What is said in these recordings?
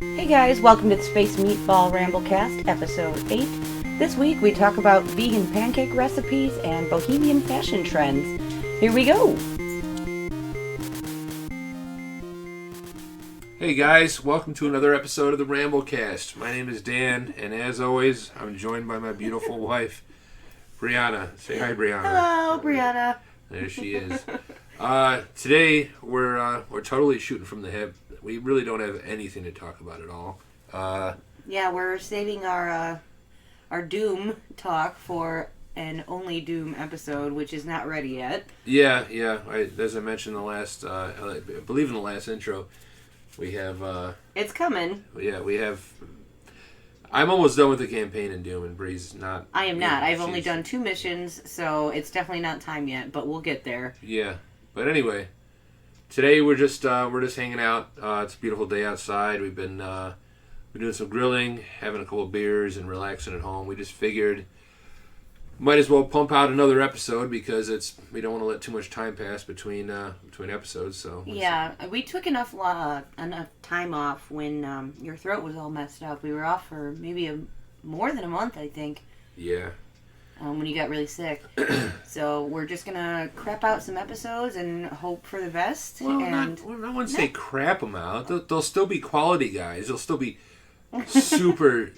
Hey guys, welcome to the Space Meatball Ramblecast, episode 8. This week we talk about vegan pancake recipes and bohemian fashion trends. Here we go! Hey guys, welcome to another episode of the Ramblecast. My name is Dan, and as always, I'm joined by my beautiful wife, Brianna. Say hi, Brianna. Hello, Brianna. There she is. Today, we're totally shooting from the hip. We really don't have anything to talk about at all. Yeah, we're saving our Doom talk for an Only Doom episode, which is not ready yet. Yeah. As I mentioned I believe in the last intro, we have... it's coming. Yeah, we have... I'm almost done with the campaign in Doom, and Bree's not... I am not. I've only done 2 missions, so it's definitely not time yet, but we'll get there. Yeah. But anyway, today we're just hanging out. It's a beautiful day outside. We're doing some grilling, having a couple of beers, and relaxing at home. We just figured might as well pump out another episode because we don't want to let too much time pass between episodes. So yeah, we took enough time off when your throat was all messed up. We were off for maybe more than a month, I think. Yeah. When you got really sick. So we're just gonna crap out some episodes and hope for the best. Well, I wouldn't say crap them out. They'll still be quality guys. They'll still be super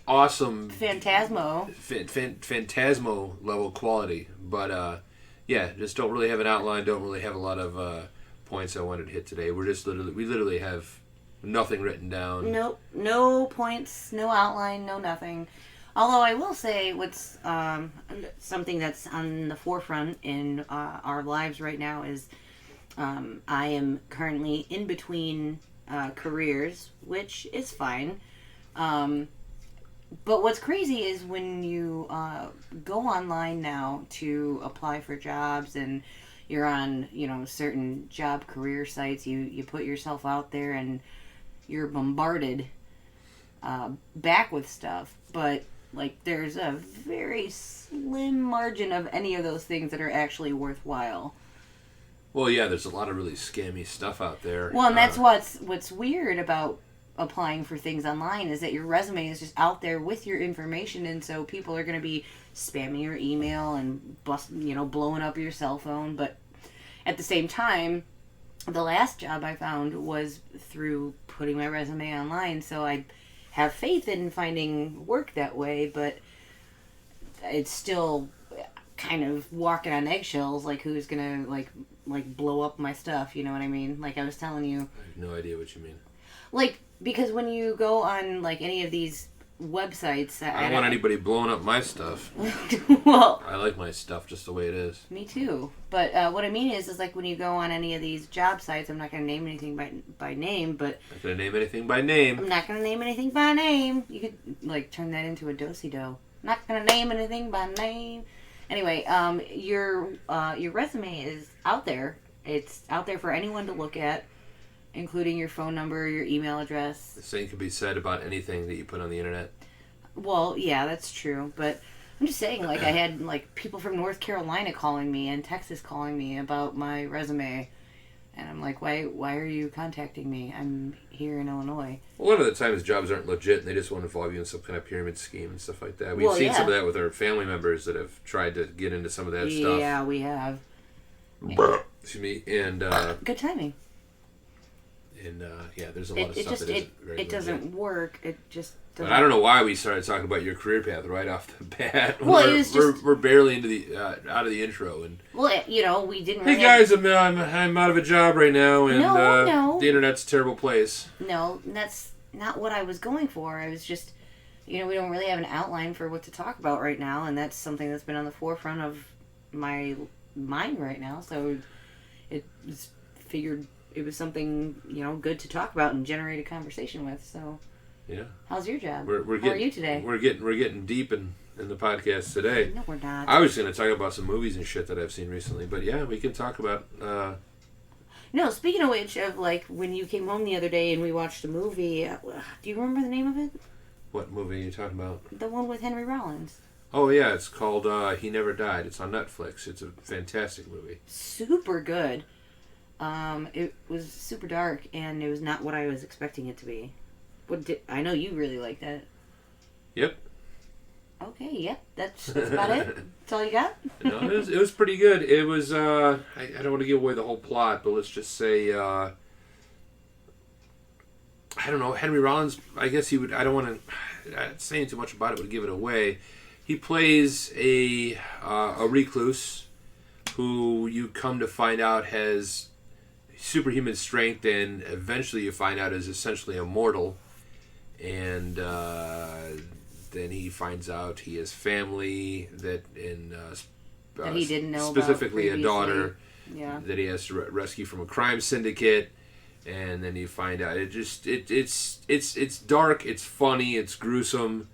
awesome Phantasmo level quality, but yeah, just don't really have an outline, don't really have a lot of points I wanted to hit today. We literally have nothing written down. Nope, no points, no outline, no nothing. Although I will say what's something that's on the forefront in our lives right now is I am currently in between careers, which is fine. But what's crazy is when you go online now to apply for jobs and you're on, certain job career sites, you put yourself out there and you're bombarded back with stuff. But, there's a very slim margin of any of those things that are actually worthwhile. Well, yeah, there's a lot of really scammy stuff out there. Well, and that's what's weird about applying for things online is that your resume is just out there with your information, and so people are going to be spamming your email and blowing up your cell phone. But at the same time, the last job I found was through putting my resume online, so I have faith in finding work that way, but it's still kind of walking on eggshells, who's going to blow up my stuff, you know what I mean? Like I was telling you. I have no idea what you mean. Because when you go on, any of these websites... I don't want anybody blowing up my stuff. Well... I like my stuff just the way it is. Me too. But what I mean is when you go on any of these job sites, I'm not going to name anything by name, but... Not going to name anything by name. I'm not going to name anything by name. You could, turn that into a do-si-do. Not going to name anything by name. Anyway, your resume is out there. It's out there for anyone to look at, including your phone number, your email address. The same can be said about anything that you put on the internet. Well, yeah, that's true. But I'm just saying, I had, people from North Carolina calling me and Texas calling me about my resume. And I'm like, why are you contacting me? I'm here in Illinois. Well, a lot of the times jobs aren't legit and they just want to involve you in some kind of pyramid scheme and stuff like that. We've seen some of that with our family members that have tried to get into some of that stuff. Yeah, we have. Excuse me. And, good timing. And, yeah, there's a lot of stuff that isn't very legit. It doesn't work. It just doesn't. But I don't know why we started talking about your career path right off the bat. Well, we're barely into the out of the intro. And well, we didn't really... Hey, guys, I'm out of a job right now, and no. The internet's a terrible place. No, that's not what I was going for. I was just, we don't really have an outline for what to talk about right now, and that's something that's been on the forefront of my mind right now, so it was figured... It was something, good to talk about and generate a conversation with. So, yeah. How's your job? How are you today? We're getting deep in the podcast today. No, we're not. I was going to talk about some movies and shit that I've seen recently, but yeah, we can talk about. No, speaking of which, of when you came home the other day and we watched a movie. Do you remember the name of it? What movie are you talking about? The one with Henry Rollins. Oh yeah, it's called He Never Died. It's on Netflix. It's a fantastic movie. Super good. It was super dark, and it was not what I was expecting it to be. I know you really like that. Yep. Okay, yep. That's about it. That's all you got? No, it was pretty good. It was, I don't want to give away the whole plot, but let's just say, I don't know, Henry Rollins, I guess he would, I don't want to, saying too much about it would give it away. He plays a recluse who you come to find out has superhuman strength, and eventually you find out is essentially immortal. And then he finds out he has family that he didn't know specifically about a daughter that he has to rescue from a crime syndicate. And then you find out it's dark, it's funny, it's gruesome,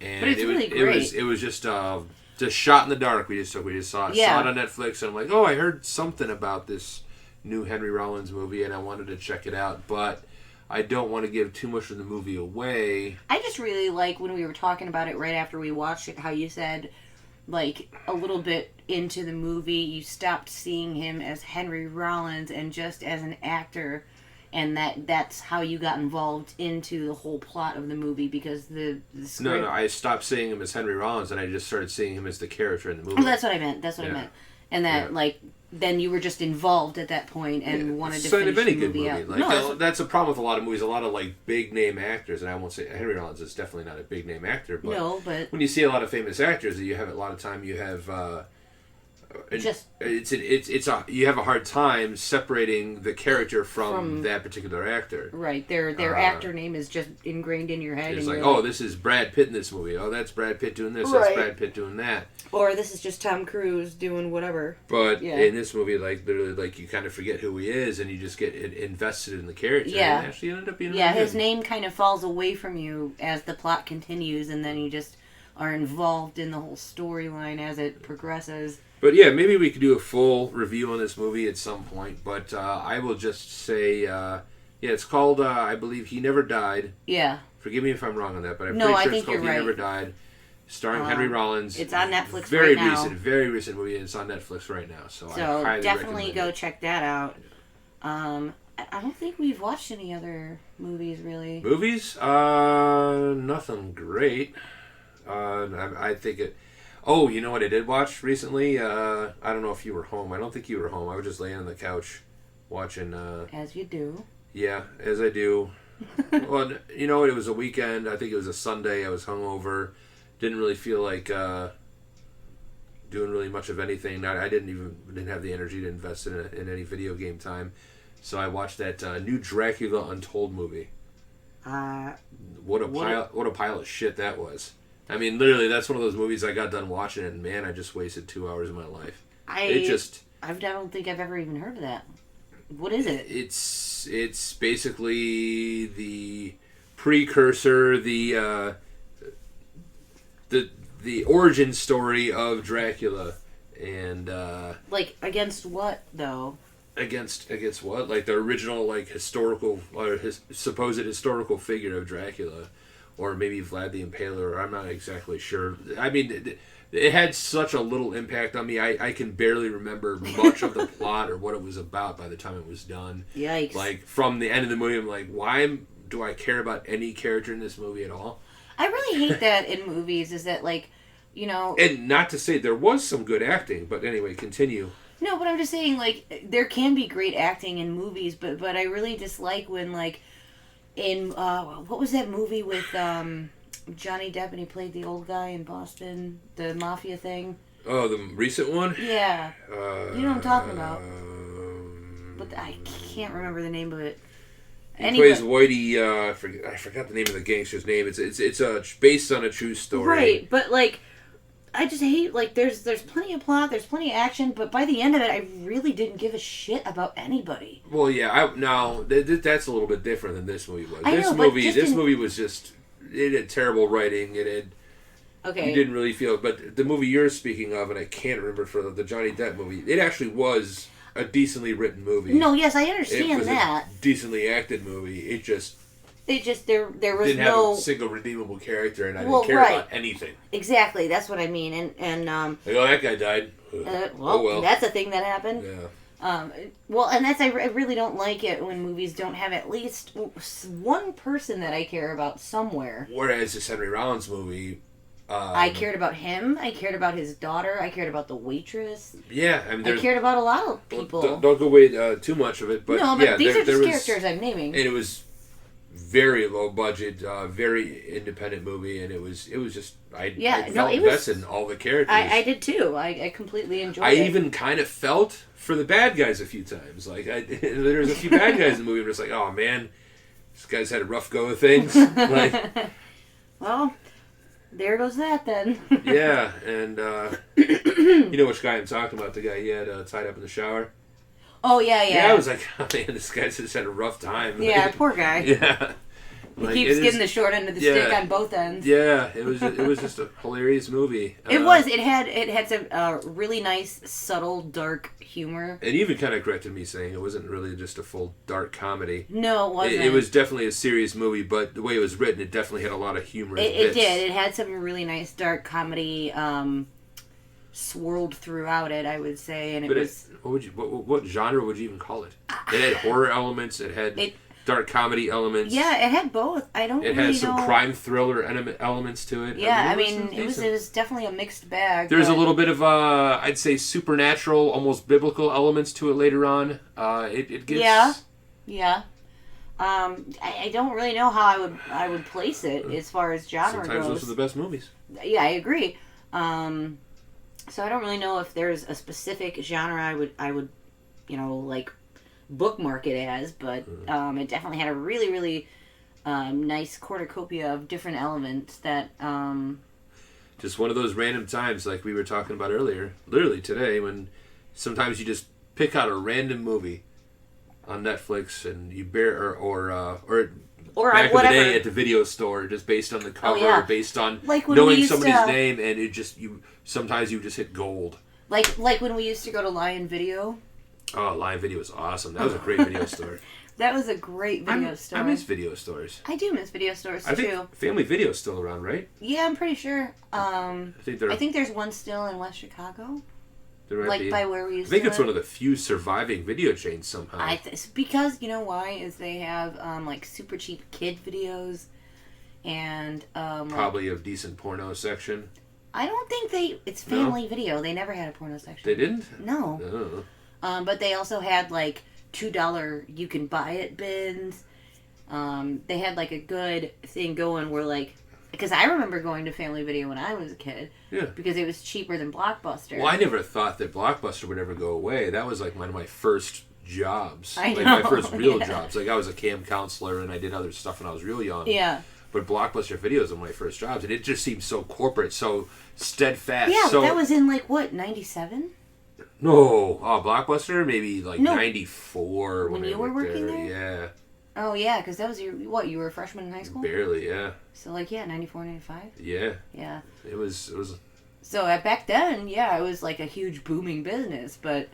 and but it's really great. It was just shot in the dark. We just saw it. Saw it on Netflix, and I'm like, oh, I heard something about this new Henry Rollins movie, and I wanted to check it out, but I don't want to give too much of the movie away. I just really like when we were talking about it right after we watched it, how you said, like, a little bit into the movie, you stopped seeing him as Henry Rollins and just as an actor, and that's how you got involved into the whole plot of the movie, because the script... No, I stopped seeing him as Henry Rollins, and I just started seeing him as the character in the movie. Oh, that's what I meant. I meant. And that, like... Then you were just involved at that point and wanted to finish the movie out. Like, that's a problem with a lot of movies. A lot of like big name actors, and I won't say Henry Rollins is definitely not a big name actor. But but when you see a lot of famous actors, you have a lot of time. You have you have a hard time separating the character from that particular actor. Right, their actor name is just ingrained in your head. It's like, oh, this is Brad Pitt in this movie. Oh, that's Brad Pitt doing this. Right. That's Brad Pitt doing that. Or this is just Tom Cruise doing whatever. But in this movie, like, literally, like, you kind of forget who he is, and you just get invested in the character. Yeah. And actually ended up being really good. His name kind of falls away from you as the plot continues, and then you just are involved in the whole storyline as it progresses. But yeah, maybe we could do a full review on this movie at some point. But I will just say, it's called, I believe, He Never Died. Yeah. Forgive me if I'm wrong on that, but I'm pretty sure it's called He Never Died. Starring Henry Rollins. It's on Netflix right now. Very recent movie, and it's on Netflix right now. So I highly definitely go it. check that out. I don't think we've watched any other movies, really. Movies? Nothing great. I think it... Oh, you know what I did watch recently? I don't know if you were home. I don't think you were home. I was just laying on the couch watching... As you do. Yeah, as I do. Well, you know, it was a weekend. I think it was a Sunday. I was hungover. Didn't really feel like doing really much of anything. I didn't have the energy to invest in any video game time. So I watched that new Dracula Untold movie. What a pile of shit that was. I mean, literally, that's one of those movies I got done watching, and man, I just wasted 2 hours of my life. I don't think I've ever even heard of that. What is it? It's basically the precursor, the origin story of Dracula, and like, against what though? Against what? Like the original, like, historical or his supposed historical figure of Dracula, or maybe Vlad the Impaler. I'm not exactly sure. I mean, it had such a little impact on me. I can barely remember much of the plot or what it was about by the time it was done. Yikes! Like, from the end of the movie, I'm like, why do I care about any character in this movie at all? I really hate that in movies, is that, like, you know... And not to say there was some good acting, but anyway, continue. No, but I'm just saying, like, there can be great acting in movies, but I really dislike when, like, in, what was that movie with Johnny Depp, and he played the old guy in Boston, the mafia thing? Oh, the recent one? Yeah. You know what I'm talking about. But I can't remember the name of it. He plays Whitey. I forgot the name of the gangster's name. It's based on a true story. Right, but like, I just hate, like, there's plenty of plot, there's plenty of action, but by the end of it, I really didn't give a shit about anybody. Well, yeah, that's a little bit different than this movie was. This movie was just, it had terrible writing. It had. Okay. You didn't really feel it, but the movie you're speaking of, and I can't remember for the Johnny Depp movie, it actually was a decently written movie. No, yes, I understand it was that. A decently acted movie. It just there was didn't have a single redeemable character, and I didn't care about anything. Exactly, that's what I mean. And like, oh, that guy died. well, that's a thing that happened. Yeah. Well, and I really don't like it when movies don't have at least one person that I care about somewhere. Whereas this Henry Rollins movie, I cared about him. I cared about his daughter. I cared about the waitress. Yeah, I mean, I cared about a lot of people. Don't go away too much of it, but no, but yeah, these are just was, characters I'm naming. And it was very low budget, very independent movie, and it was just I felt invested in all the characters. I did too. I completely enjoyed it. I even kind of felt for the bad guys a few times. Like there was a few bad guys in the movie, but it's like, oh man, this guy's had a rough go of things. Like, well, there goes that then. Yeah, and you know which guy I'm talking about? The guy he had tied up in the shower. Oh, yeah. Yeah, I was like, oh man, this guy's just had a rough time. Yeah, Like, poor guy. Yeah. He keeps getting the short end of the stick on both ends. Yeah, it was just a hilarious movie. It was. It had some really nice, subtle, dark humor. It even kind of corrected me saying it wasn't really just a full dark comedy. No, it wasn't. It was definitely a serious movie, but the way it was written, it definitely had a lot of humorous bits. It did. It had some really nice dark comedy swirled throughout it, I would say, and what genre would you even call it? It had horror elements. It had dark comedy elements. Yeah, it had both. It had some crime thriller elements to it. Yeah, it was definitely a mixed bag. There's a little bit of I'd say supernatural, almost biblical elements to it later on. It gets I don't really know how I would place it as far as genre goes. Sometimes those are the best movies. Yeah, I agree. So I don't really know if there's a specific genre I would like bookmark it as, but it definitely had a really, really nice cornucopia of different elements that just one of those random times like we were talking about earlier, literally today, when sometimes you just pick out a random movie on Netflix and you or back in the day at the video store, just based on the cover, based on knowing somebody's name, and sometimes you just hit gold. Like when we used to go to Lion Video. Oh, Lion Video was awesome. That was a great video store. That was a great video store. I miss video stores. I do miss video stores too. I think Family Video's still around, right? Yeah, I'm pretty sure. I think there's one still in West Chicago. By where we used to live. I think it's one of the few surviving video chains somehow. Because, you know why, is they have like super cheap kid videos and probably a decent porno section. I don't think it's Family Video. They never had a porno section. They didn't? No. But they also had like $2 you can buy it bins. They had like a good thing going where like, because I remember going to Family Video when I was a kid. Yeah. Because it was cheaper than Blockbuster. Well, I never thought that Blockbuster would ever go away. That was like one of my first jobs. I know. My first real jobs. Like I was a camp counselor and I did other stuff when I was real young. Yeah. But Blockbuster Videos were my first jobs, and it just seemed so corporate, so steadfast. Yeah, but that was in like what, 97? No, Blockbuster maybe like 94 when you were working there. Yeah. Oh yeah, because that was you were a freshman in high school? Barely, yeah. So like 94, 95? Yeah. Yeah. It was. So back then, it was like a huge booming business, but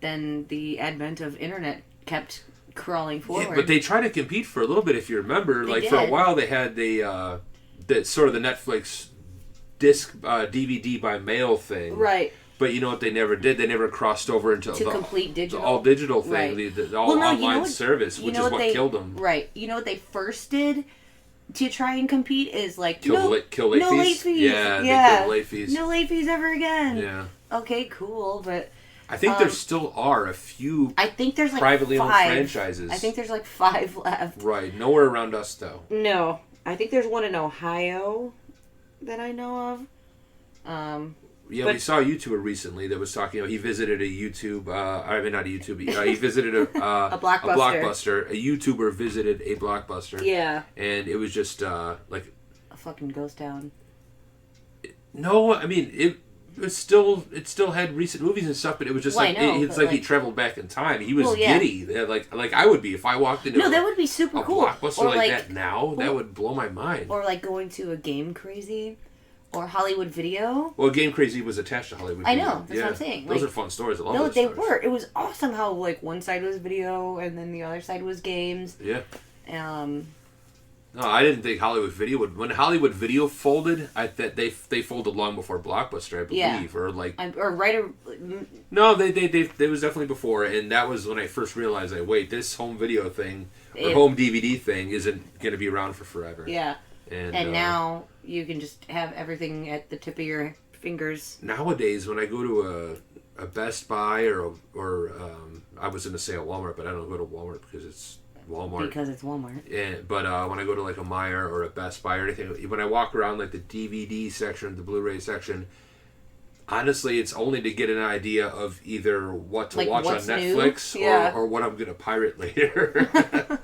then the advent of internet kept crawling forward. Yeah, but they tried to compete for a little bit, if you remember. For a while they had the sort of the Netflix disc DVD by mail thing. Right. But you know what they never did? They never crossed over into the complete digital. The all digital thing, right. the all online service, which is what killed them. Right. You know what they first did to try and compete is like kill late fees. Yeah, they killed late fees. No late fees ever again. Yeah. Okay, cool, but I think there still are a few. I think there's like privately 5. owned franchises. I think there's like 5 left. Right. Nowhere around us though. No, I think there's one in Ohio that I know of. Yeah, we saw a YouTuber recently that was talking about he visited a YouTube. I mean, not a YouTube. He visited a Blockbuster. A YouTuber visited a Blockbuster. Yeah. And it was just like a fucking ghost town. No, I mean it still had recent movies and stuff, but it was just it's like he traveled back in time. He was giddy, like I would be if I walked into that would be super cool. Blockbuster or like that now. That would blow my mind. Or like going to a Game Crazy. Or Hollywood Video. Well, Game Crazy was attached to Hollywood Video. I know, that's what I'm saying. Those are fun stories. I love those they stories. were. It was awesome how like one side was video and then the other side was games. Yeah. No, I didn't think Hollywood Video would. When Hollywood Video folded, they folded long before Blockbuster, I believe, or like or right. No, they was definitely before, and that was when I first realized that wait, this home video thing or home DVD thing isn't going to be around for forever. Yeah, and now you can just have everything at the tip of your fingers. Nowadays, when I go to a Best Buy or I was going to say a Walmart, but I don't go to Walmart because it's Walmart. Because it's Walmart. Yeah, but when I go to like a Meijer or a Best Buy or anything, when I walk around like the DVD section, the Blu-ray section, honestly, it's only to get an idea of either what to watch on Netflix or what I'm going to pirate later.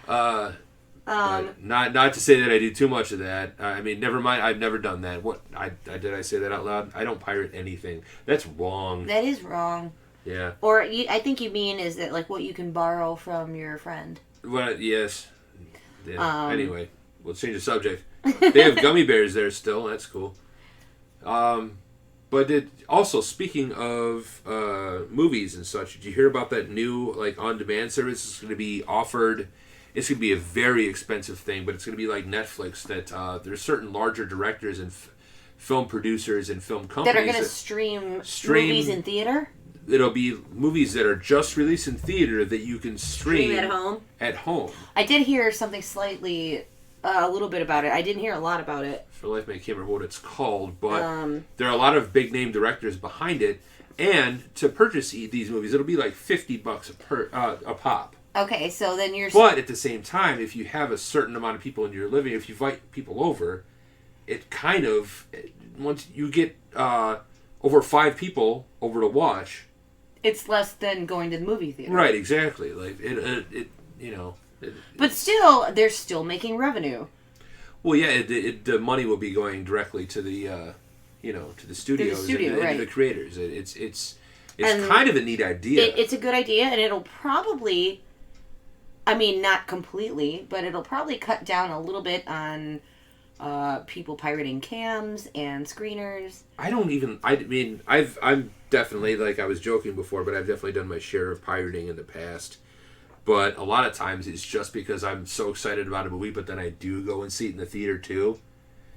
But not to say that I do too much of that. I mean, never mind. I've never done that. Did I say that out loud? I don't pirate anything. That's wrong. That is wrong. Yeah. Or I think you mean is that like what you can borrow from your friend. Well, yes. Yeah. Anyway, we'll change the subject. They have gummy bears there still. That's cool. But also, speaking of movies and such, did you hear about that new like on-demand service? It's going to be offered. It's going to be a very expensive thing, but it's going to be like Netflix. That there's certain larger directors and film producers and film companies that are going to stream movies in theater. It'll be movies that are just released in theater that you can stream at home. At home. I did hear something slightly, a little bit about it. I didn't hear a lot about it. For life, I can't remember what it's called, but there are a lot of big name directors behind it. And to purchase these movies, it'll be like $50 a pop. Okay, so then you're. But at the same time, if you have a certain amount of people in your living, if you invite people over, it kind of once you get over 5 people over to watch. It's less than going to the movie theater. Right, exactly. Like it but still, they're still making revenue. Well, yeah, the money will be going directly to the, to the studios and the creators. It's kind of a neat idea. It's a good idea, and it'll probably, I mean, not completely, but it'll probably cut down a little bit on people pirating cams and screeners. I'm definitely, like I was joking before, but I've definitely done my share of pirating in the past. But a lot of times it's just because I'm so excited about a movie, but then I do go and see it in the theater too.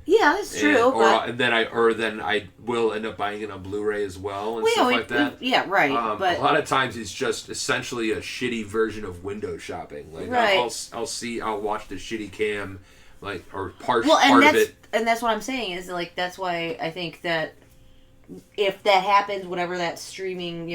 Yeah, that's true. Then I will end up buying it on Blu-ray as well and stuff like that. Yeah, right. But a lot of times it's just essentially a shitty version of window shopping. Like right. I'll watch the shitty cam, like or part of it. And that's what I'm saying is like that's why I think that if that happens, whatever that streaming,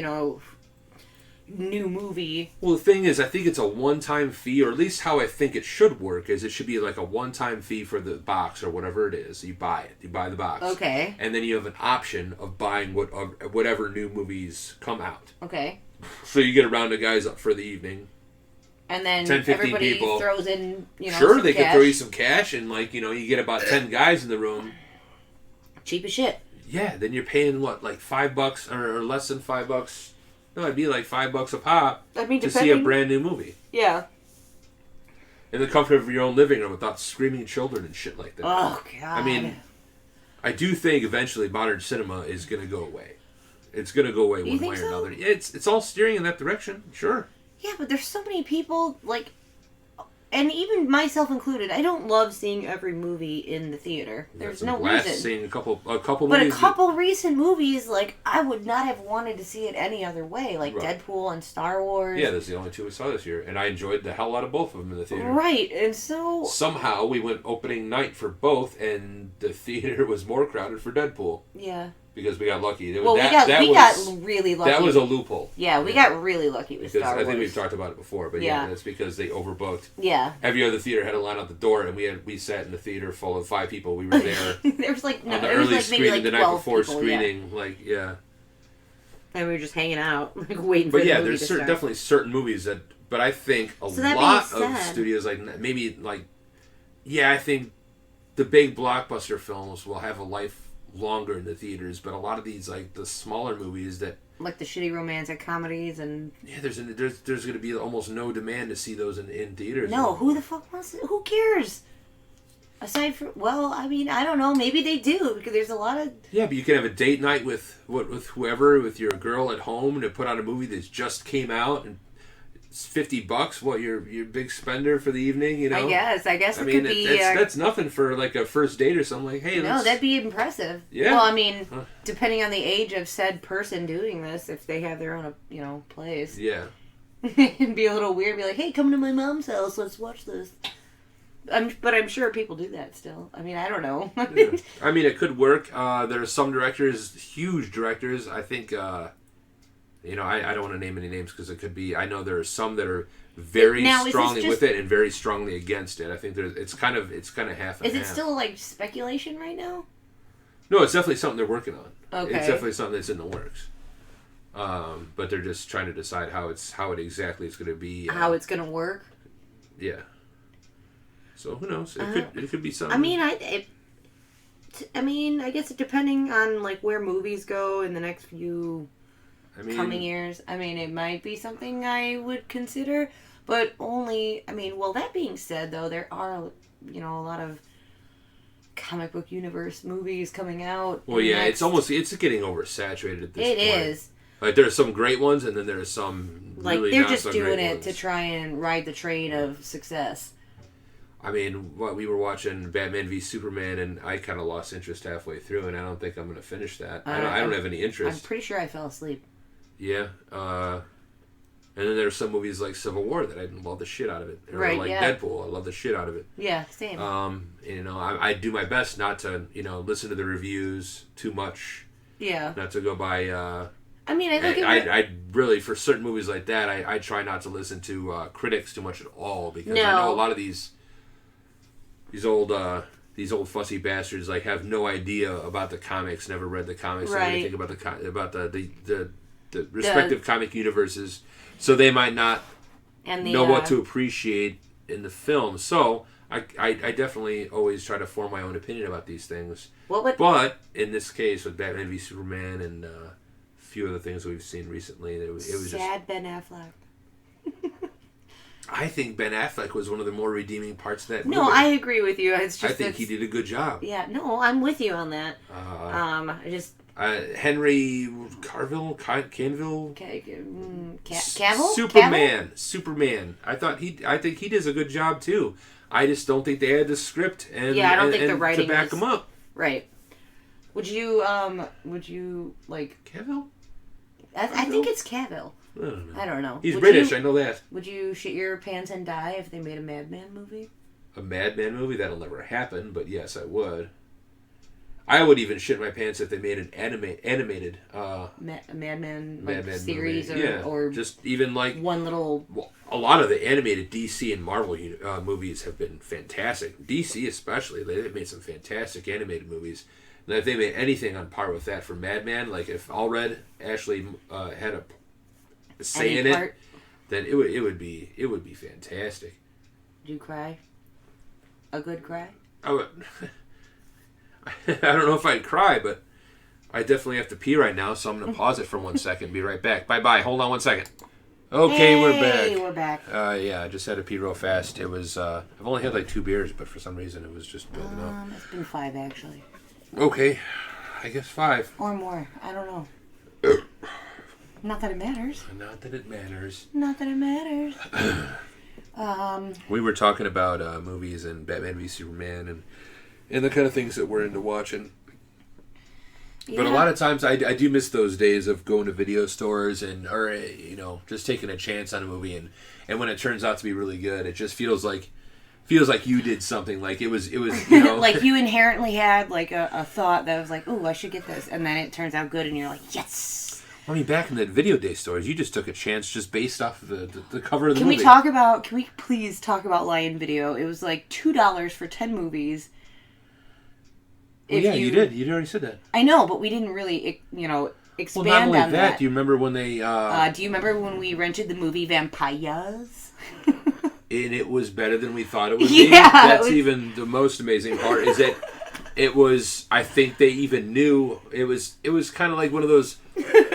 new movie. Well, the thing is, I think it's a one-time fee, or at least how I think it should work is it should be like a one-time fee for the box or whatever it is. You buy it. You buy the box. Okay. And then you have an option of buying whatever new movies come out. Okay. So you get a round of guys up for the evening. And then 10, 15 everybody people. Throws in, Sure, they cash. could throw you some cash, and you get about 10 guys in the room. Cheap as shit. Yeah, then you're paying what, like $5 or less than $5? No, it'd be like $5 a pop to see a brand new movie. Yeah. In the comfort of your own living room without screaming children and shit like that. Oh, God. I mean, I do think eventually modern cinema is going to go away. It's going to go away one way or another. It's all steering in that direction, sure. Yeah, but there's so many people, like, and even myself included, I don't love seeing every movie in the theater. There's no reason. Seeing a couple movies. But a couple recent movies, like, I would not have wanted to see it any other way. Like right. Deadpool and Star Wars. Yeah, that's the only two we saw this year. And I enjoyed the hell out of both of them in the theater. Right, and so... Somehow we went opening night for both, and the theater was more crowded for Deadpool. Yeah. Because we got lucky. We got really lucky. That was a loophole. Yeah, we got really lucky with Star Wars. I think we've talked about it before, but yeah, that's because they overbooked. Yeah. Every other theater had a line out the door, and we sat in the theater full of 5 people. We were there. There was like on the early screening the night before screening, yeah. And we were just hanging out, like waiting for the movie to start. But yeah, there's definitely certain movies that. But I think a lot of studios, I think the big blockbuster films will have a life longer in the theaters, but a lot of these, like the smaller movies that like the shitty romantic comedies and there's going to be almost no demand to see those in theaters. No, who the fuck wants it? Who cares? Aside from, I don't know, maybe they do because there's a lot of but you can have a date night with whoever, with your girl at home, and put on a movie that just came out, and $50. What, you're big spender for the evening, you know? I guess it mean, could be. That's nothing for like a first date or something. Like, hey, no, that'd be impressive. Yeah. Well, I mean, depending on the age of said person doing this, if they have their own, place. Yeah. It'd be a little weird. Be like, hey, come to my mom's house. Let's watch this. But I'm sure people do that still. I mean, I don't know. Yeah. I mean, it could work. There are some directors, huge directors. I think, I don't want to name any names because it could be. I know there are some that are very strongly with it and very strongly against it. I think it's kind of half and half. Is it still like speculation right now? No, it's definitely something they're working on. Okay. It's definitely something that's in the works. But they're just trying to decide how it exactly is going to be. How it's going to work. Yeah. So who knows? It could be something. I mean, I guess depending on like where movies go in the next few coming years, I mean, it might be something I would consider, but only. I mean, well, that being said, though, there are a lot of comic book universe movies coming out. Well, yeah, it's getting oversaturated at this point. It is. Like, there are some great ones, and then there are some really they're not just so doing great it ones. to try and ride the train of success. I mean, we were watching Batman v Superman, and I kind of lost interest halfway through, and I don't think I'm going to finish that. I don't have any interest. I'm pretty sure I fell asleep. Yeah. And then there's some movies like Civil War that I love the shit out of it. Or Deadpool, I love the shit out of it. Yeah, same. I do my best not to, listen to the reviews too much. Yeah. Not to go by... I mean, I really, for certain movies like that, I try not to listen to critics too much at all, because I know a lot of these old fussy bastards like have no idea about the comics, never read the comics, or anything about the respective comic universes, so they might not know what to appreciate in the film. So I definitely always try to form my own opinion about these things. But in this case, with Batman v Superman and a few other things we've seen recently, it was sad Ben Affleck. I think Ben Affleck was one of the more redeeming parts of that movie. No, I agree with you. It's just I think he did a good job. Yeah, no, I'm with you on that. Henry Cavill. Superman. I think he does a good job too. I just don't think they had the script and I don't think the writing to back him up. Right. Would you like Cavill? I think it's Cavill. I don't know. He's British, I know that. Would you shit your pants and die if they made a Madman movie? A Madman movie? That'll never happen, but yes, I would. I would even shit my pants if they made an animated Madman series movie. or just even like one little... Well, a lot of the animated DC and Marvel movies have been fantastic. DC especially, they've made some fantastic animated movies. And if they made anything on par with that for Madman, like if Allred actually had a say in it, then it would be fantastic. Did you cry? A good cry? I don't know if I'd cry, but I definitely have to pee right now, so I'm going to pause it for 1 second. Be right back. Bye-bye. Hold on 1 second. Okay, we're back. Yeah, I just had to pee real fast. It was, I've only had like 2 beers, but for some reason it was just building up. It's been 5, actually. Okay, I guess 5. Or more. I don't know. Not that it matters. Not that it matters. Not that it matters. We were talking about movies and Batman v Superman and the kind of things that we're into watching. Yeah. But a lot of times I do miss those days of going to video stores or just taking a chance on a movie and when it turns out to be really good, it just feels like you did something, like it was like you inherently had like a thought that was like, oh, I should get this, and then it turns out good and you're like, yes. I mean, back in the video day stores, you just took a chance just based off of the cover of the movie. Can we please talk about Lion Video? It was like $2 for 10 movies. Well, yeah, you did. You already said that. I know, but we didn't really, expand well, not only on that. Do you remember when they... do you remember when we rented the movie Vampires? And it was better than we thought it would be? Yeah. That's even the most amazing part, is that it was... I think they even knew... It was kind of like one of those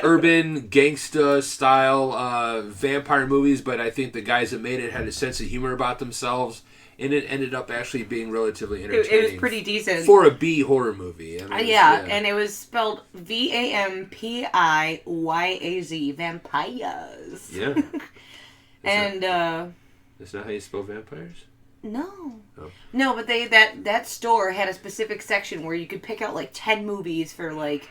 urban gangsta style vampire movies, but I think the guys that made it had a sense of humor about themselves, and it ended up actually being relatively entertaining. It was pretty decent for a B horror movie. I mean, and it was spelled Vampiyaz, Vampires. Yeah. And that's not how you spell vampires? no. Oh. No, but that store had a specific section where you could pick out like 10 movies for like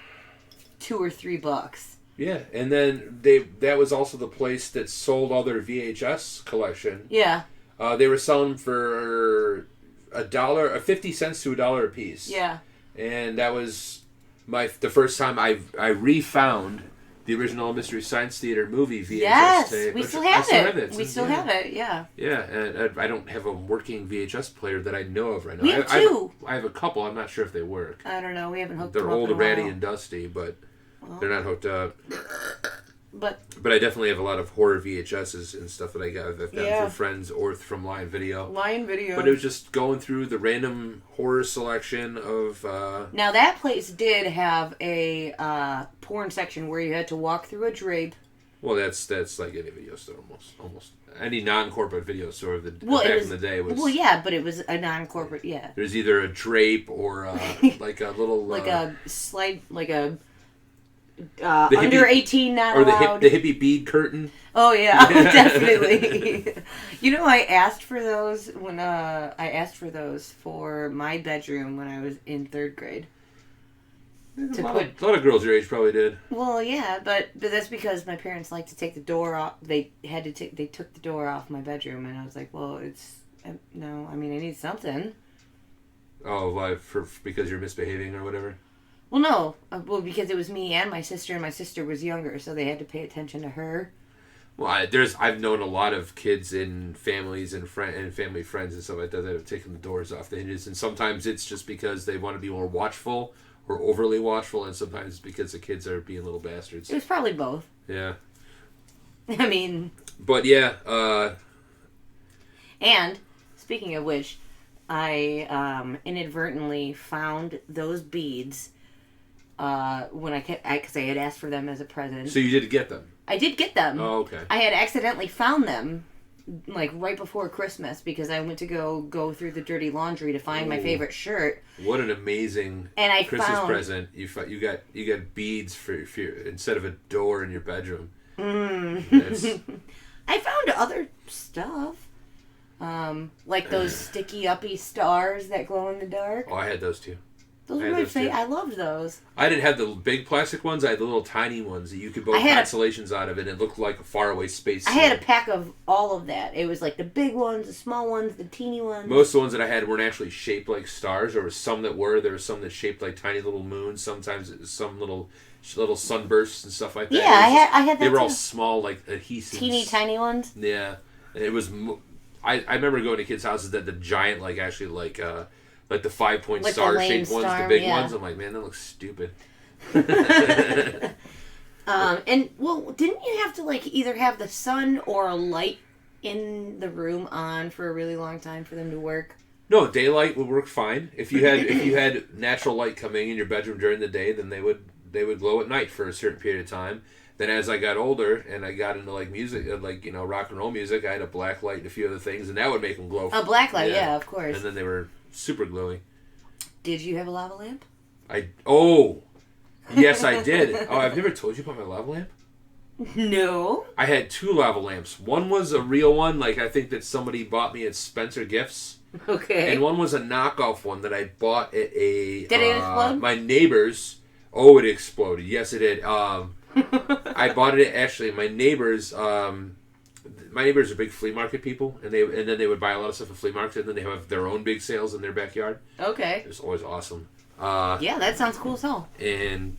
$2 or $3. Yeah, and then that was also the place that sold all their VHS collection. Yeah. They were selling for $1, 50 cents to $1 a piece. Yeah. And that was the first time I refound the original Mystery Science Theater movie VHS tape. We still have it. We still yeah. have it, yeah. Yeah, and I don't have a working VHS player that I know of right now. Me too. I have a couple. I'm not sure if they work. I don't know. We haven't hooked They're them up old, in a ratty, while. and dusty, but they're not hooked up. But I definitely have a lot of horror VHSs and stuff that I've gotten Yeah. from friends or from Lion Video. Lion Video. But it was just going through the random horror selection of... Now that place did have a porn section where you had to walk through a drape. Well, that's like any video store almost. Any non-corporate video store back in the day was... Well, yeah, but it was a non-corporate, yeah. There's either a drape or like a little... like a slide, like a... hippie, under 18, not or allowed. the hippie bead curtain. Oh yeah, definitely. You know, I asked for those when I asked for those for my bedroom when I was in 3rd grade. A lot of girls your age probably did. Well, yeah, but that's because my parents like to take the door off. They took the door off my bedroom, and I was like, well, no. I mean, I need something. Oh, why? Because you're misbehaving or whatever. Well, no. Well, because it was me and my sister was younger, so they had to pay attention to her. Well, I've known a lot of kids in families and family friends and stuff like that have taken the doors off the hinges, and sometimes it's just because they want to be more watchful or overly watchful, and sometimes it's because the kids are being little bastards. It was probably both. Yeah. I mean... But, yeah, And, speaking of which, I inadvertently found those beads... because I had asked for them as a present. So you did get them? I did get them. Oh, okay. I had accidentally found them, like, right before Christmas, because I went to go through the dirty laundry to find my favorite shirt. What an amazing Christmas present! You got beads for instead of a door in your bedroom. I found other stuff, like those sticky uppy stars that glow in the dark. Oh, I had those too. Those were my favorite. I loved those. I didn't have the big plastic ones. I had the little tiny ones that you could build constellations out of, and it looked like a faraway space scene. I had a pack of all of that. It was like the big ones, the small ones, the teeny ones. Most of the ones that I had weren't actually shaped like stars. There were some that were. There were some that shaped like tiny little moons. Sometimes it was some little sunbursts and stuff like that. Yeah, I had that. They were too. all small, like adhesives. Teeny tiny ones. Yeah, and it was. I remember going to kids' houses that the giant, like actually like the 5-point like star shaped ones, the big ones. I'm like, man, that looks stupid. And well, didn't you have to like either have the sun or a light in the room on for a really long time for them to work? No, daylight would work fine. If you had natural light coming in your bedroom during the day, then they would glow at night for a certain period of time. Then as I got older and I got into like music, like rock and roll music, I had a black light and a few other things, and that would make them glow. A black light, yeah, of course. And then they were super glowy. Did you have a lava lamp? Yes, I did. Oh, I've never told you about my lava lamp? No. I had 2 lava lamps. One was a real one, like I think that somebody bought me at Spencer Gifts. Okay. And one was a knockoff one that I bought at a... Did it explode? My neighbor's. Oh, it exploded. Yes, it did. I bought it actually. My neighbors are big flea market people, and then they would buy a lot of stuff at flea markets, and then they have their own big sales in their backyard. Okay. It was always awesome. Yeah, that sounds cool as hell. And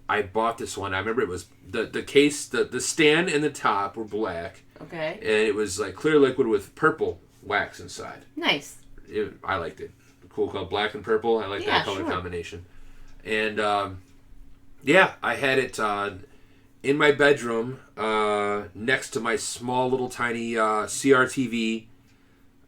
I bought this one. I remember it was the case, the stand and the top were black. Okay. And it was like clear liquid with purple wax inside. Nice. I liked it. Cool, called black and purple. I like that color combination. And I had it in my bedroom next to my small little tiny CRTV,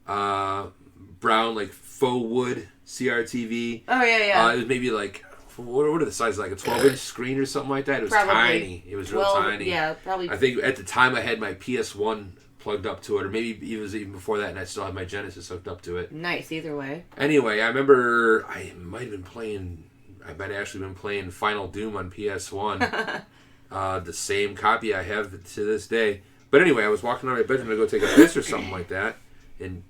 brown like faux wood CRTV. Oh yeah. It was maybe like what are the sizes, like a 12-inch screen or something like that. It was tiny. It was real tiny. Yeah, probably. I think at the time I had my PS1 plugged up to it, or maybe it was even before that, and I still had my Genesis hooked up to it. Nice, either way. Anyway, I remember I might have actually been playing Final Doom on PS1. The same copy I have to this day. But anyway, I was walking out of my bedroom to go take a piss or something like that, and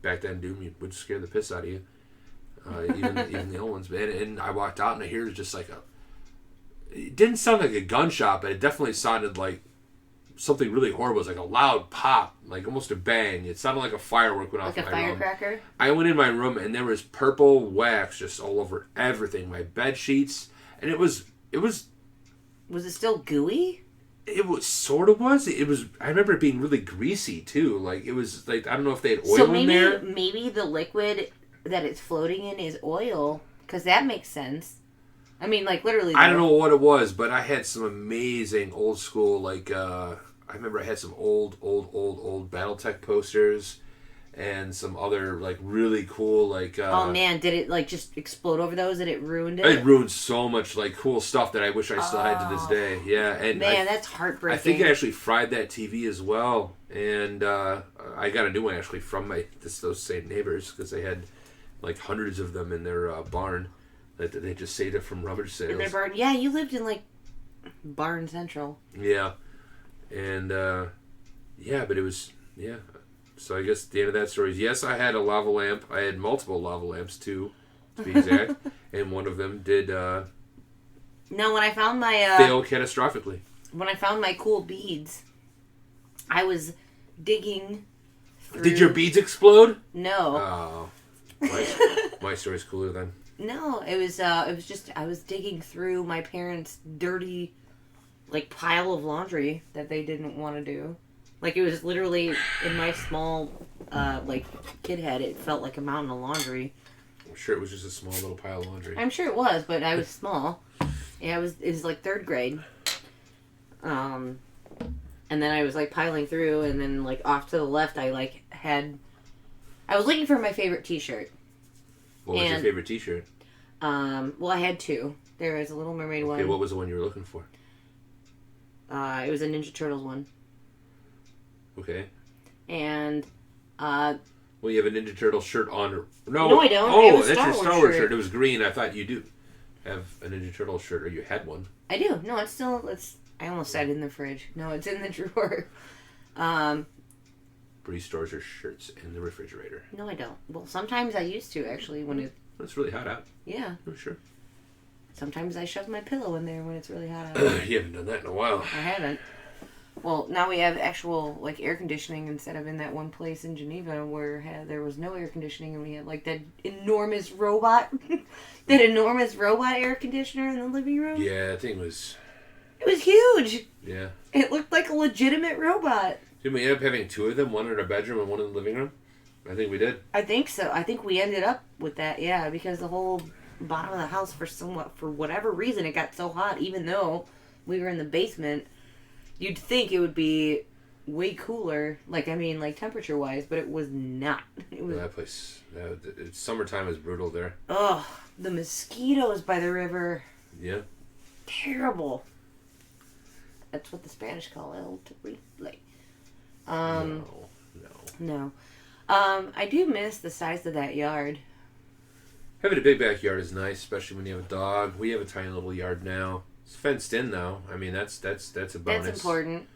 back then, Doom would scare the piss out of you, even the old ones. And I walked out, and I hear just like it didn't sound like a gunshot, but it definitely sounded like something really horrible. It was like a loud pop, like almost a bang. It sounded like a firework went off in my room. Like a firecracker? I went in my room, and there was purple wax just all over everything. My bed sheets, and it was. Was it still gooey? It was. It was. I remember it being really greasy too. Like it was like I don't know if they had oil in there. Maybe the liquid that it's floating in is oil, because that makes sense. I mean, like literally. I don't know what it was, but I had some amazing old school like. I remember I had some old BattleTech posters, and some other like really cool like. Oh man, did it like just explode over those and it ruined it? It ruined so much like cool stuff that I wish I still had to this day. Yeah, and man, that's heartbreaking. I think it actually fried that TV as well, and I got a new one actually from those same neighbors because they had like hundreds of them in their barn that they just saved it from rummage sales. In their barn, yeah, you lived in like Barn Central. Yeah, and but it was So I guess the end of that story is yes, I had a lava lamp. I had multiple lava lamps too, to be exact, and one of them did. No, when I found my fail catastrophically. When I found my cool beads, I was digging through... Did your beads explode? No. Oh, my story's cooler then. No, it was just I was digging through my parents' dirty, like pile of laundry that they didn't want to do. Like, it was literally, in my small, kid head, it felt like a mountain of laundry. I'm sure it was just a small little pile of laundry. I'm sure it was, but I was small. Yeah, it was like 3rd grade. And then I was, like, piling through, and then, like, off to the left, I was looking for my favorite t-shirt. What was your favorite t-shirt? Well, I had 2. There was a Little Mermaid one. Okay, what was the one you were looking for? It was a Ninja Turtles one. Okay. And, well, you have a Ninja Turtle shirt on. No, I don't. Oh, that's your Star Wars shirt. It was green. I thought you do have a Ninja Turtle shirt, or you had one. I do. No, I almost said in the fridge. No, it's in the drawer. Bree stores her shirts in the refrigerator. No, I don't. Well, sometimes I used to, actually, when it... It's really hot out. Yeah. Oh, sure. Sometimes I shove my pillow in there when it's really hot out. You haven't done that in a while. I haven't. Well, now we have actual, like, air conditioning instead of in that one place in Geneva where there was no air conditioning, and we had, like, that enormous robot air conditioner in the living room. Yeah, that thing was... It was huge. Yeah. It looked like a legitimate robot. Didn't we end up having 2 of them, one in our bedroom and one in the living room? I think we did. I think so. I think we ended up with that, yeah, because the whole bottom of the house, for whatever reason, it got so hot, even though we were in the basement. You'd think it would be way cooler, temperature-wise, but it was not. It was... That place, summertime is brutal there. Ugh, the mosquitoes by the river. Yeah. Terrible. That's what the Spanish call el terrible. No. I do miss the size of that yard. Having a big backyard is nice, especially when you have a dog. We have a tiny little yard now. It's fenced in, though. I mean, that's a bonus. That's important.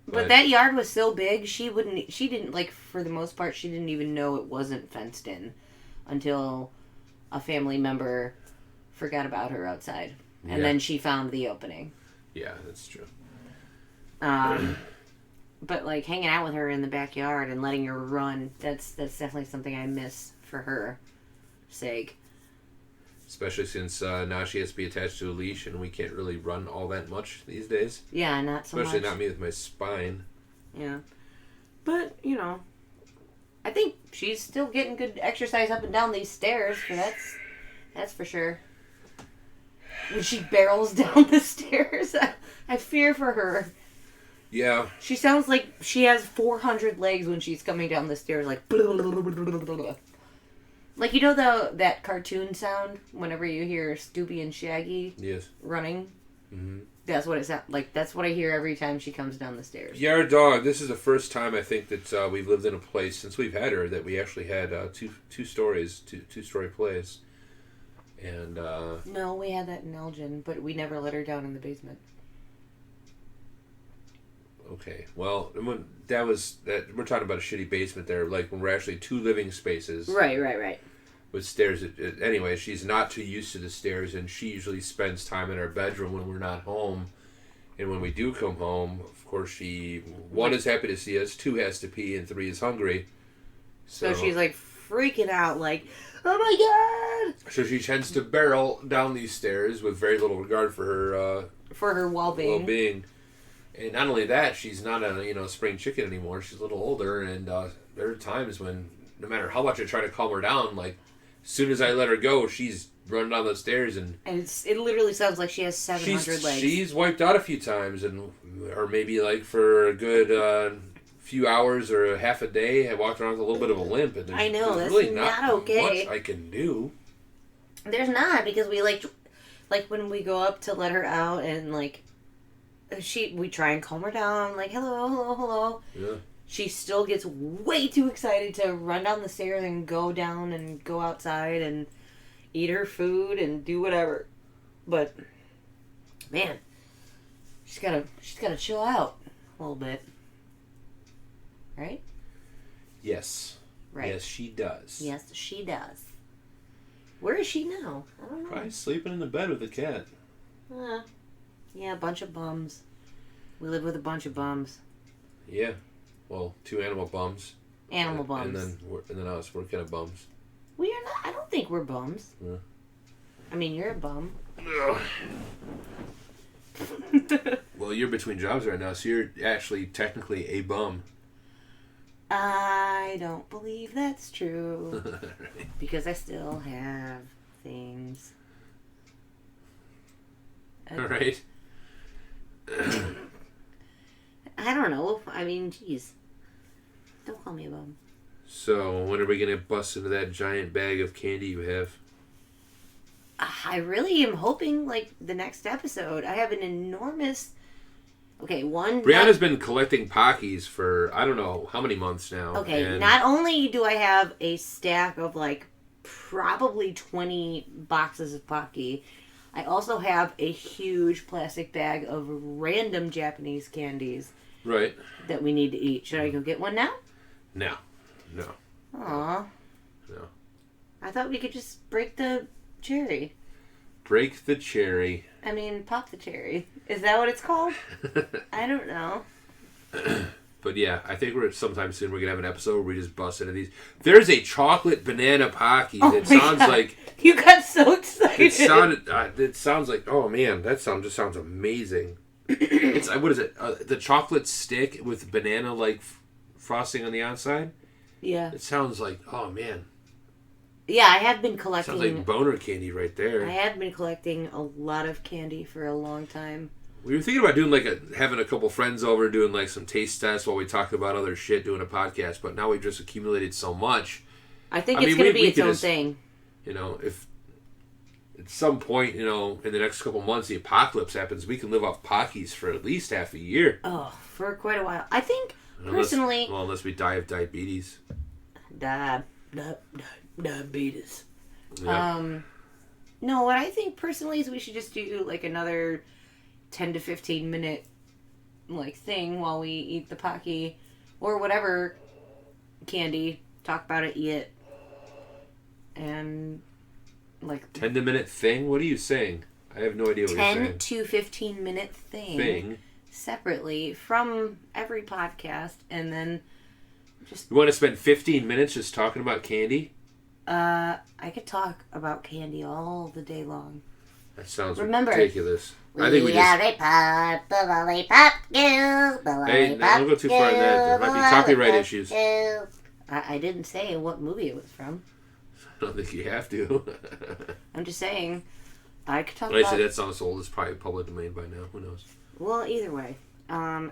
But that yard was so big, she didn't, like, for the most part, she didn't even know it wasn't fenced in until a family member forgot about her outside. And then she found the opening. Yeah, that's true. But, like, hanging out with her in the backyard and letting her run, that's definitely something I miss for her sake. Especially since now she has to be attached to a leash, and we can't really run all that much these days. Yeah, not so much. Especially not me with my spine. Yeah. But, I think she's still getting good exercise up and down these stairs, so that's for sure. When she barrels down the stairs, I fear for her. Yeah. She sounds like she has 400 legs when she's coming down the stairs, like... Blah, blah, blah, blah, blah, blah. Like, that cartoon sound whenever you hear Scooby and Shaggy running? Mm-hmm. That's what it sounds like. That's what I hear every time she comes down the stairs. Yeah, our dog, this is the first time I think that we've lived in a place since we've had her that we actually had two-story place. And, No, we had that in Elgin, but we never let her down in the basement. Okay. Well, we're talking about a shitty basement there, like when we're actually 2 living spaces. Right. With stairs. Anyway, she's not too used to the stairs, and she usually spends time in our bedroom when we're not home. And when we do come home, of course, she, 1, is happy to see us, 2, has to pee, and 3, is hungry. So she's like freaking out, like, oh my god! So she tends to barrel down these stairs with very little regard for her well-being. And not only that, she's not a spring chicken anymore. She's a little older, and there are times when, no matter how much I try to calm her down, like, as soon as I let her go, she's running down the stairs, and it literally sounds like she has 700 legs. She's wiped out a few times, or maybe like for a good few hours or a half a day, I walked around with a little bit of a limp, and I know that's really not okay. Much I can do. There's not, because we like when we go up to let her out, and like we try and calm her down, like hello. Yeah. She still gets way too excited to run down the stairs and go down and go outside and eat her food and do whatever. But man, she's gotta chill out a little bit. Right? Yes. Right. Yes, she does. Yes, she does. Where is she now? I don't know. Probably sleeping in the bed with the cat. Yeah, a bunch of bums. We live with a bunch of bums. Yeah. Well, 2 animal bums. Animal bums. And then us. We're kind of bums. We are not. I don't think we're bums. Yeah. I mean, you're a bum. Well, you're between jobs right now, so you're actually technically a bum. I don't believe that's true. Right. Because I still have things. All right. I don't know. I mean, geez. Don't call me a bum. So, when are we going to bust into that giant bag of candy you have? I really am hoping, like, the next episode. I have an enormous... Okay, Brianna's been collecting Pockies for, I don't know, how many months now. Okay, not only do I have a stack of, like, probably 20 boxes of Pocky, I also have a huge plastic bag of random Japanese candies. Right. That we need to eat. Should I go get one now? No. Aw. No. I thought we could just break the cherry. Break the cherry. I mean, pop the cherry. Is that what it's called? I don't know. But yeah, I think sometime soon we're going to have an episode where we just bust into these. There's a chocolate banana Pocky that sounds like... You got so excited. It sounds like... Oh man, that just sounds amazing. It's what is it? The chocolate stick with banana like frosting on the outside. Yeah. It sounds like, oh man. Yeah, I have been collecting... Sounds like boner candy right there. I have been collecting a lot of candy for a long time. We were thinking about doing having a couple friends over, doing like some taste tests while we talk about other shit, doing a podcast. But now we've just accumulated so much. I think it's going to be its own thing. You know, if at some point, in the next couple months, the apocalypse happens, we can live off Pockies for at least half a year. Oh, for quite a while. I think, personally... Unless we die of diabetes. Diabetes. Yeah. No, what I think personally is we should just do like another 10 to 15 minute thing while we eat the Pocky or whatever candy. Talk about it, eat it. And 10 to minute thing? What are you saying? I have no idea what you're saying. 10 to 15 minute thing. Separately from every podcast, and then just... You want to spend 15 minutes just talking about candy? I could talk about candy all the day long. That sounds ridiculous. I think we just... Hey, don't go too far in that. There might be copyright issues. I didn't say what movie it was from. I don't think you have to. I'm just saying, I could talk when about... I say that song's old, it's probably public domain by now. Who knows? Well, either way,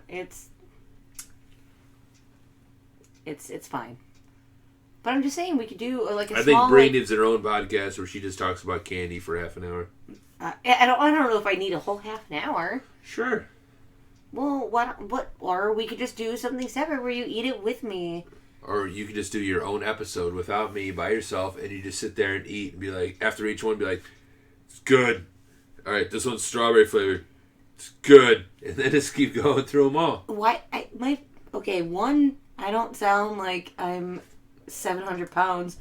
it's fine. But I'm just saying we could do a small... I think Brie needs her own podcast where she just talks about candy for half an hour. I don't know if I need a whole half an hour. Sure. Well, what? Or we could just do something separate where you eat it with me. Or you could just do your own episode without me, by yourself, and you just sit there and eat and be like, after each one, be like, it's good. All right, this one's strawberry flavored. It's good. And then just keep going through them all. Why? One, I don't sound like I'm 700 pounds.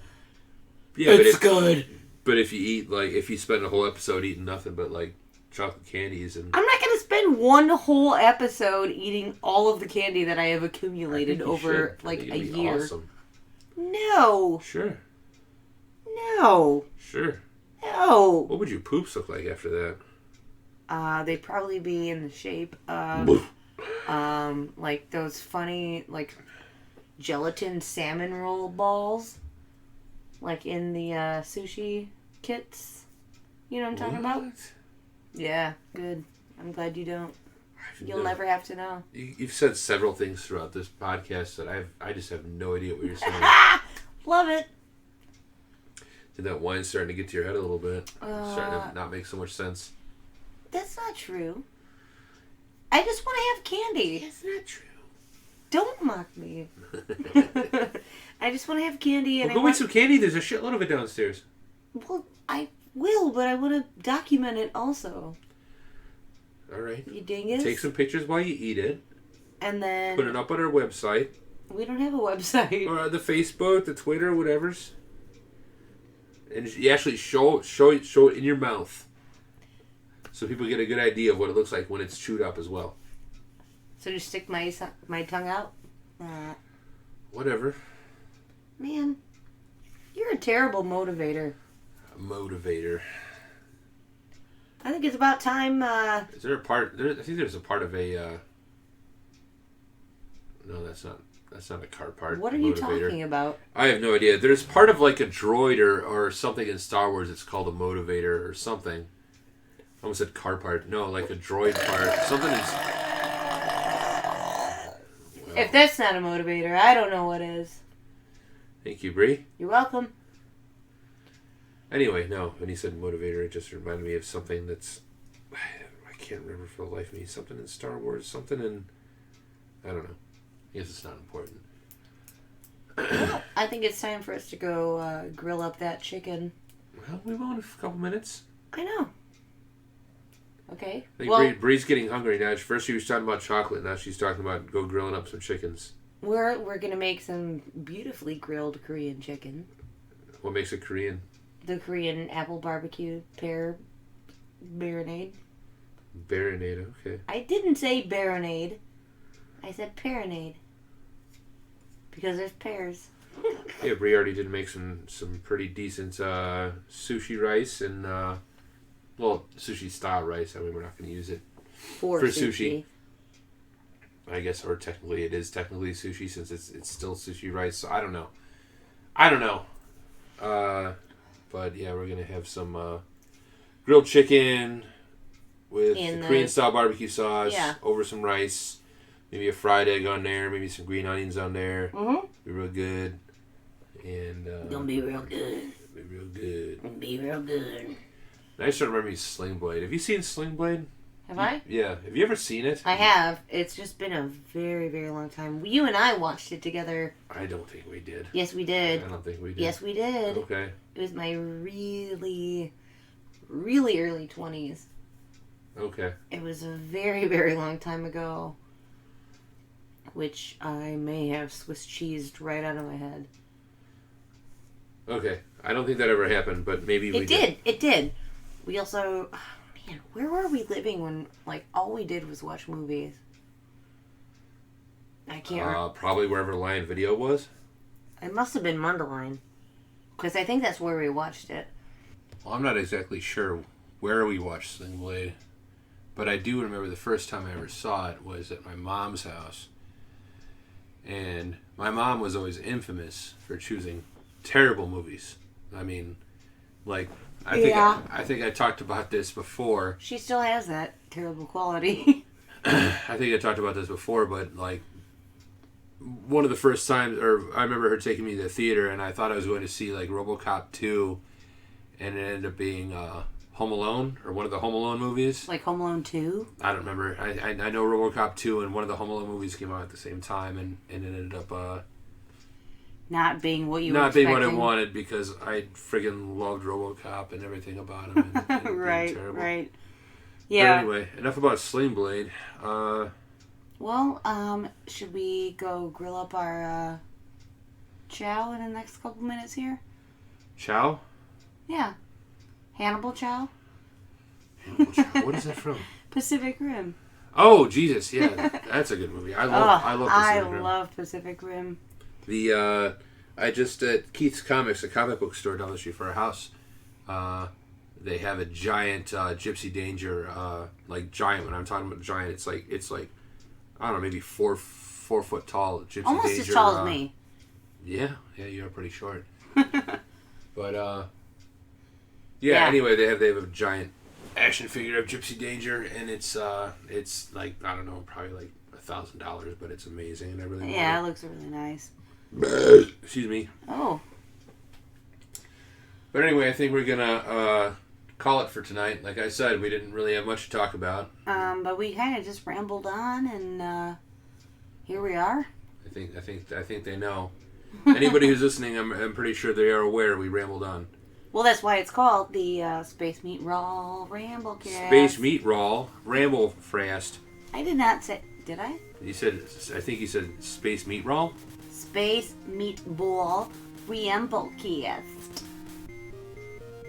Yeah, it's good. But if you eat, like, if you spend a whole episode eating nothing but, like, chocolate candies and... I'm not going to spend one whole episode eating all of the candy that I have accumulated over, like, a year. Awesome. No. Sure. No. Sure. No. What would your poops look like after that? They'd probably be in the shape of, like, those funny, like, gelatin salmon roll balls. Like in the sushi kits. You know what I'm talking about? Yeah, good. I'm glad you don't. You'll never have to know. You've said several things throughout this podcast that I just have no idea what you're saying. Love it. And that wine's starting to get to your head a little bit. Starting to not make so much sense. That's not true. I just want to have candy. That's not true. Don't mock me. I just want to have candy. And go eat some candy. There's a shitload of it downstairs. Well, I will, but I want to document it also. All right. You dingus. Take some pictures while you eat it. And then... put it up on our website. We don't have a website. Or the Facebook, the Twitter, whatever's. And you actually show it in your mouth. So people get a good idea of what it looks like when it's chewed up as well. So just stick my tongue out? Whatever. Man, you're a terrible motivator. A motivator. I think it's about time... Is there a part... I think there's a part of a... No, that's not a car part. What are you talking about? I have no idea. There's part of like a droid or something in Star Wars. It's called a motivator or something. I almost said car part. No, like a droid part. Something is... Well, if that's not a motivator, I don't know what is. Thank you, Bree. You're welcome. Anyway, no. When he said motivator, it just reminded me of something that's... I can't remember for the life of me. Something in Star Wars. Something in... I don't know. I guess it's not important. Well, I think it's time for us to go grill up that chicken. Well, we will in a couple minutes. I know. Okay. I think Bree's getting hungry now. First she was talking about chocolate. Now she's talking about go grilling up some chickens. We're going to make some beautifully grilled Korean chicken. What makes it Korean? The Korean apple barbecue pear marinade. Marinade, okay. I didn't say marinade. I said perinade. Because there's pears. Yeah, Bree already did make some pretty decent sushi rice and, sushi style rice. I mean, we're not going to use it for sushi. I guess, or technically it is technically sushi since it's still sushi rice. So I don't know. But yeah, we're going to have some grilled chicken with the Korean style barbecue sauce over some rice. Maybe a fried egg on there. Maybe some green onions on there. Mm-hmm. Be real good. And gonna be real good. Be real good. Gonna be real good. I just remember Sling Blade. Have you seen Sling Blade? Have I? Yeah. Have you ever seen it? I have. It's just been a very, very long time. You and I watched it together. I don't think we did. Yes, we did. I don't think we did. Yes, we did. Okay. It was my really, really early 20s. Okay. It was a very, very long time ago. Which I may have Swiss cheesed right out of my head. Okay. I don't think that ever happened, but maybe we did. It did. We also... Oh, man, where were we living when, like, all we did was watch movies? I can't remember. Probably wherever Lion Video was. It must have been Mundelein. Because I think that's where we watched it. Well, I'm not exactly sure where we watched Sling Blade. But I do remember the first time I ever saw it was at my mom's house. And my mom was always infamous for choosing terrible movies. I mean, like, I think I talked about this before. She still has that terrible quality. I think I talked about this before, but, like, one of the first times, or I remember her taking me to the theater, and I thought I was going to see, like, RoboCop 2, and it ended up being Home Alone, or one of the Home Alone movies. Like Home Alone 2? I don't remember. I know RoboCop 2 and one of the Home Alone movies came out at the same time, and it ended up... not being what you were Not expecting. being what I wanted, because I friggin' loved RoboCop and everything about him. And right, right. Yeah. But anyway, enough about Sling Blade. Well, should we go grill up our chow in the next couple minutes here? Chow? Yeah. Hannibal Chow? What is that from? Pacific Rim. Oh, Jesus, yeah. That's a good movie. I love Pacific Rim. I love Pacific Rim. I just, at Keith's Comics, a comic book store down the street for our house, they have a giant Gypsy Danger, like giant, when I'm talking about giant, it's like, I don't know, maybe 4 foot tall Gypsy Almost Danger. as tall as me. Yeah, you're pretty short. But, anyway, they have a giant action figure of Gypsy Danger, and it's like, I don't know, probably like $1,000, but it's amazing, and I really want it looks really nice. Excuse me. Oh. But anyway, I think we're gonna call it for tonight. Like I said, we didn't really have much to talk about. But we kind of just rambled on, and here we are. I think they know. Anybody who's listening, I'm pretty sure they are aware we rambled on. Well, that's why it's called the Space Meat Raw Ramblecast. Space Meat Raw Ramble Fast. I did not say. Did I? You said. I think you said Space Meat Raw. Space Meatball Ramblecast.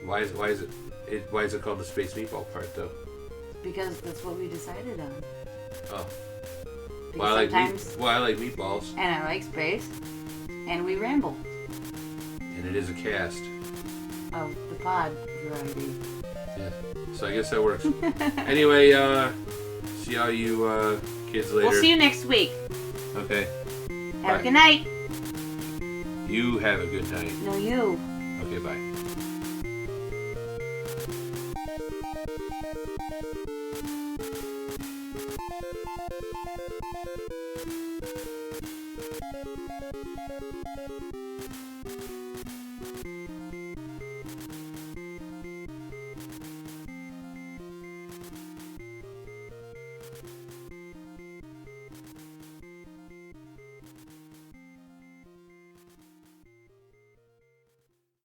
Why is it called the Space Meatball part though? Because that's what we decided on. Oh. Because Well, I like meatballs. And I like space. And we ramble. And it is a cast. Of the pod variety. Yeah. So I guess that works. Anyway, see all you kids later. We'll see you next week. Okay. Have a good night. You have a good night. No, you. Okay, bye.